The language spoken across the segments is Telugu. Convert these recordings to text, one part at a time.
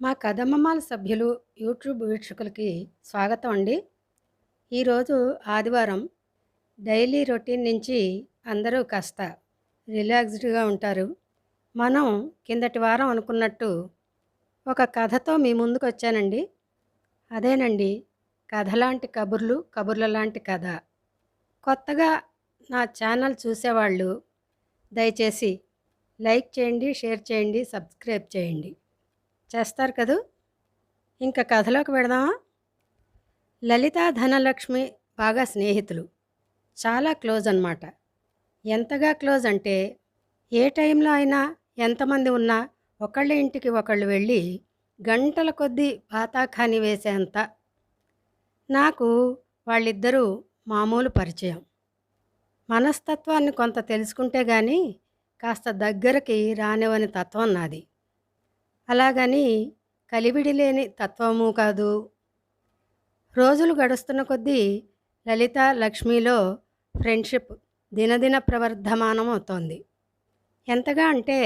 మా కథమ్మమాల సభ్యులు యూట్యూబ్ వీక్షకులకి స్వాగతం అండి. ఈరోజు ఆదివారం. డైలీ రొటీన్ నుంచి అందరూ కాస్త రిలాక్స్డ్గా ఉంటారు. మనం కిందటి వారం అనుకున్నట్టు ఒక కథతో మీ ముందుకు వచ్చానండి. అదేనండి, కథలాంటి కబుర్లు, కబుర్ల లాంటి కథ. కొత్తగా నా ఛానల్ చూసేవాళ్ళు దయచేసి లైక్ చేయండి, షేర్ చేయండి, సబ్స్క్రైబ్ చేయండి. చేస్తారు కదూ. ఇంకా కథలోకి వెడదామా? లలిత, ధనలక్ష్మి బాగా స్నేహితులు. చాలా క్లోజ్ అన్నమాట. ఎంతగా క్లోజ్ అంటే ఏ టైంలో అయినా ఎంతమంది ఉన్నా ఒకళ్ళ ఇంటికి ఒకళ్ళు వెళ్ళి గంటల కొద్దీ బాతాఖాని వేసేంత. నాకు వాళ్ళిద్దరూ మామూలు పరిచయం. మనస్తత్వాన్ని కొంత తెలుసుకుంటే గానీ కాస్త దగ్గరికి రానివని తత్వం నాది. అలాగని కలివిడి లేని తత్వము కాదు. రోజులు గడుస్తున్న కొద్దీ లలిత, లక్ష్మిలో ఫ్రెండ్షిప్ దినదిన ప్రవర్ధమానం అవుతోంది. ఎంతగా అంటే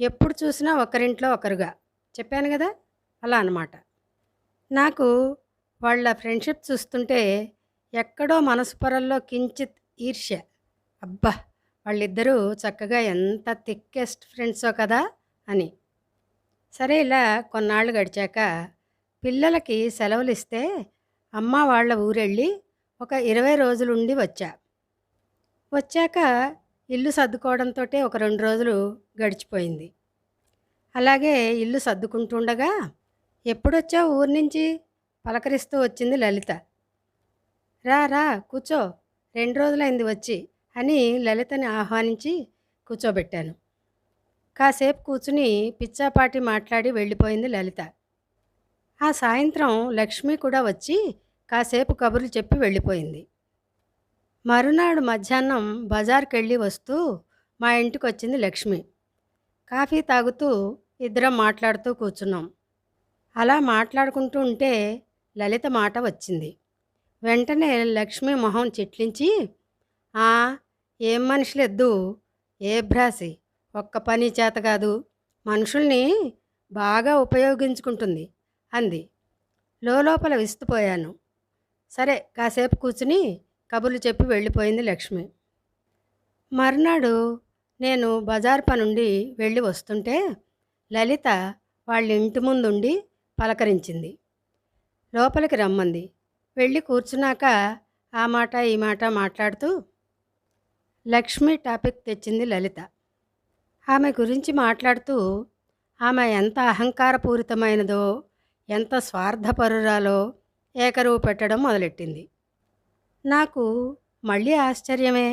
ఎప్పుడు చూసినా ఒకరింట్లో ఒకరుగా. చెప్పాను కదా, అలా అన్నమాట. నాకు వాళ్ళ ఫ్రెండ్షిప్ చూస్తుంటే ఎక్కడో మనసు పొరల్లో కించిత్ ఈర్ష్య. అబ్బా, వాళ్ళిద్దరూ చక్కగా ఎంత థిక్కెస్ట్ ఫ్రెండ్సో కదా అని. సరే, ఇలా కొన్నాళ్ళు గడిచాక పిల్లలకి సెలవులు ఇస్తే అమ్మ వాళ్ళ ఊరెళ్ళి ఒక 20 రోజులుండి వచ్చాక ఇల్లు సర్దుకోవడంతో ఒక 2 రోజులు గడిచిపోయింది. అలాగే ఇల్లు సర్దుకుంటుండగా, ఎప్పుడొచ్చావు ఊరి నుంచి పలకరిస్తూ వచ్చింది లలిత. రా రా కూర్చో, 2 రోజులైంది వచ్చి అని లలితని ఆహ్వానించి కూర్చోబెట్టాను. కాసేపు కూర్చుని పిచ్చాపాటి మాట్లాడి వెళ్ళిపోయింది లలిత. ఆ సాయంత్రం లక్ష్మి కూడా వచ్చి కాసేపు కబుర్లు చెప్పి వెళ్ళిపోయింది. మరునాడు మధ్యాహ్నం బజార్కెళ్ళి వస్తూ మా ఇంటికి వచ్చింది లక్ష్మి. కాఫీ తాగుతూ ఇద్దరం మాట్లాడుతూ కూర్చున్నాం. అలా మాట్లాడుకుంటూ ఉంటే లలిత మాట వచ్చింది. వెంటనే లక్ష్మి మొహం చిట్లించి, "ఆ, ఏం మనుషులెద్దు, ఏ భ్రాసి, ఒక్క పని చేత కాదు, మనుషుల్ని బాగా ఉపయోగించుకుంటుంది" అంది. లోపల విస్తుపోయాను. సరే, కాసేపు కూర్చుని కబుర్లు చెప్పి వెళ్ళిపోయింది లక్ష్మి. మర్నాడు నేను బజార్ పనుండి వెళ్ళి వస్తుంటే లలిత వాళ్ళ ఇంటి ముందుండి పలకరించింది. లోపలికి రమ్మంది. వెళ్ళి కూర్చున్నాక ఆ మాట ఈ మాట మాట్లాడుతూ లక్ష్మి టాపిక్ తెచ్చింది లలిత. ఆమె గురించి మాట్లాడుతూ ఆమె ఎంత అహంకారపూరితమైనదో, ఎంత స్వార్థపరురాలో ఏకరువు పెట్టడం మొదలెట్టింది. నాకు మళ్ళీ ఆశ్చర్యమే.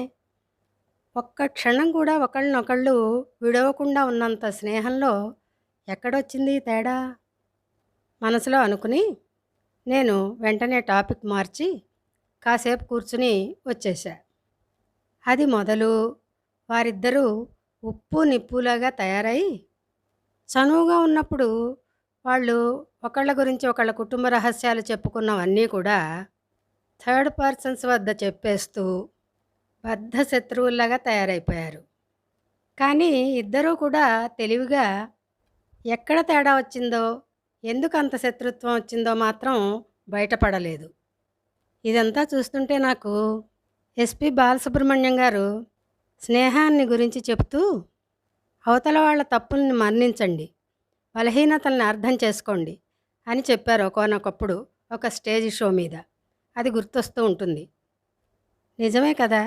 ఒక్క క్షణం కూడా ఒకళ్ళనొకళ్ళు విడవకుండా ఉన్నంత స్నేహంలో ఎక్కడొచ్చింది తేడా మనసులో అనుకుని నేను వెంటనే టాపిక్ మార్చి కాసేపు కూర్చుని వచ్చేసా. అది మొదలు వారిద్దరూ ఉప్పు నిప్పులాగా తయారై చనువుగా ఉన్నప్పుడు వాళ్ళు ఒకళ్ళ గురించి ఒకళ్ళ కుటుంబ రహస్యాలు చెప్పుకున్నవన్నీ కూడా థర్డ్ పర్సన్స్ వద్ద చెప్పేస్తూ బద్ధ శత్రువుల్లాగా తయారైపోయారు. కానీ ఇద్దరూ కూడా తెలివిగా ఎక్కడ తేడా వచ్చిందో, ఎందుకు అంత శత్రుత్వం వచ్చిందో మాత్రం బయటపడలేదు. ఇదంతా చూస్తుంటే నాకు ఎస్పి బాలసుబ్రహ్మణ్యం గారు స్నేహాన్ని గురించి చెప్తూ, అవతల వాళ్ళ తప్పుల్ని మన్నించండి, బలహీనతల్ని అర్థం చేసుకోండి అని చెప్పారు ఒకానొకప్పుడు ఒక స్టేజ్ షో మీద. అది గుర్తొస్తూ ఉంటుంది. నిజమే కదా.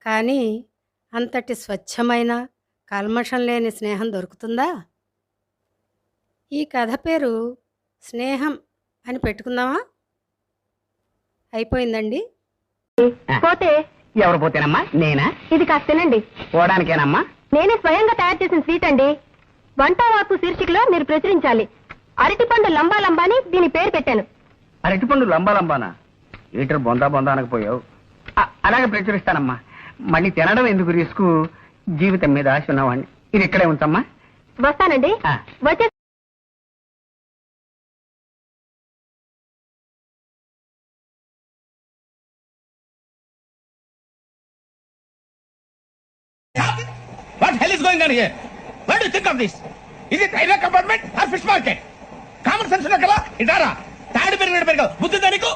కానీ అంతటి స్వచ్ఛమైన కల్మషం లేని స్నేహం దొరుకుతుందా? ఈ కథ పేరు స్నేహం అని పెట్టుకుందామా? అయిపోయిందండి. పోతే ఎవరు పోతేనమ్మా? నేనా? ఇది కాస్త తినండి. పోవడానికేనమ్మా? నేనే స్వయంగా తయారు చేసిన స్వీట్ అండి. వంటవార్పు శీర్షికలో మీరు ప్రచురించాలి. అరటిపండు లంబా లంబాని దీని పేరు పెట్టాను. అరటిపండు లంబా లంబానా? ఈటర్ బొందా బొందా అనకపోయావు. అలాగే ప్రచురిస్తానమ్మా. మళ్ళీ తినడం ఎందుకు రిస్కు? జీవితం మీద ఆశ ఉన్నవాడిని. ఇది ఇక్కడే ఉంచమ్మా. వస్తానండి. వచ్చే What hell is going on here? What do you think of this? ఇది railway compartment or fish market? Common sense ఉన్నా కదా ఇటారా తాడు పెరిగినట్టు పెరగదు బుద్ధి దానికి.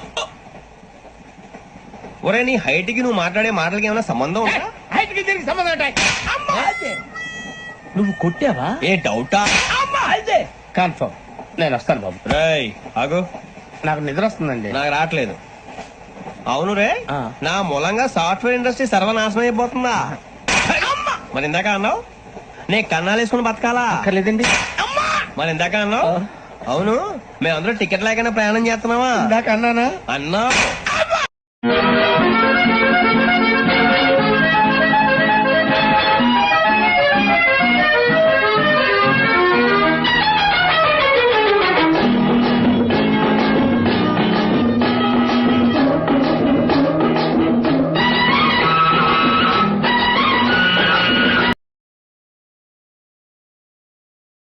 ఒరే నీ హైట్ కి నువ్వు మాట్లాడే మాటలకి ఏమైనా సంబంధం ఉందా? హైట్ కి దీనికి సంబంధం ఉంటాయి. అమ్మా అయితే నువ్వు కొట్టావా? ఏ డౌటా? అమ్మా అయితే కన్ఫర్మ్. నేను వస్తాను బాబు. రేయ్ ఆగు, నాకు నిద్ర వస్తుందండి. నాకు రావట్లేదు. అవును రే, ఆ. నా మూలంగా సాఫ్ట్వేర్ ఇండస్ట్రీ సర్వనాశనం అయిపోతుందా? మరి ఇందాక అన్నావు నే కన్నాలు వేసుకుని బతకాలా? అక్కర్లేదండి. మరి ఇందాక అన్నావు అవును మేమందరూ టికెట్ లేకుండా ప్రయాణం చేస్తున్నావా? ఇందాక అన్నానా? అన్నా